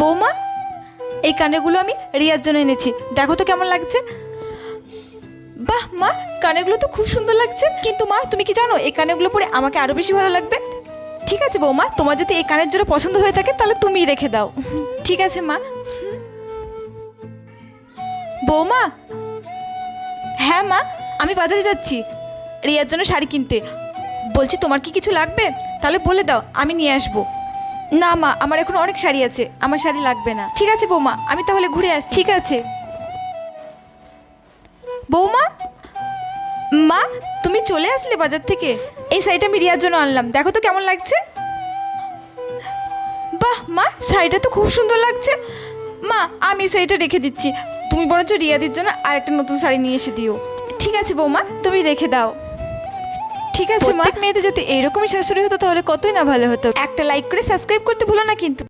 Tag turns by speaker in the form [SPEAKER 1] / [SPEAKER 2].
[SPEAKER 1] বৌমা, এই কানেরগুলো আমি রিয়ার জন্য এনেছি, দেখো তো কেমন লাগছে। বাহ মা, কানেরগুলো তো খুব সুন্দর লাগছে। কিন্তু মা, তুমি কি জানো এই কানেরগুলো পরে আমাকে আরও বেশি ভালো লাগবে। ঠিক আছে বৌমা, তোমার যদি এই কানের জোড়া পছন্দ হয়ে থাকে তাহলে তুমিই রেখে দাও। ঠিক আছে মা। বৌমা, হ্যাঁ মা, আমি বাজারে যাচ্ছি রিয়ার জন্য শাড়ি কিনতে। বলছি তোমার কি কিছু লাগবে? তাহলে বলে দাও, আমি নিয়ে আসবো। না মা, আমার এখন অনেক শাড়ি আছে, আমার শাড়ি লাগবে না। ঠিক আছে বৌমা, আমি তাহলে ঘুরে আসছি। ঠিক আছে বৌমা। মা, তুমি চলে আসলে বাজার থেকে? এই শাড়িটা আমি রিয়ার জন্য আনলাম, দেখো তো কেমন লাগছে। বাহ মা, শাড়িটা তো খুব সুন্দর লাগছে। মা, আমি শাড়িটা রেখে দিচ্ছি, তুমি বরঞ্চ রিয়াদির জন্য আরেকটা নতুন শাড়ি নিয়ে এসে দিও। ঠিক আছে বৌমা, তুমি রেখে দাও। ঠিক আছে মা। মেয়েদের যদি এইরকমই শাশুড়ি হতো তাহলে কতই না ভালো হতো। একটা লাইক করে সাবস্ক্রাইব করতে ভুলো না কিন্তু।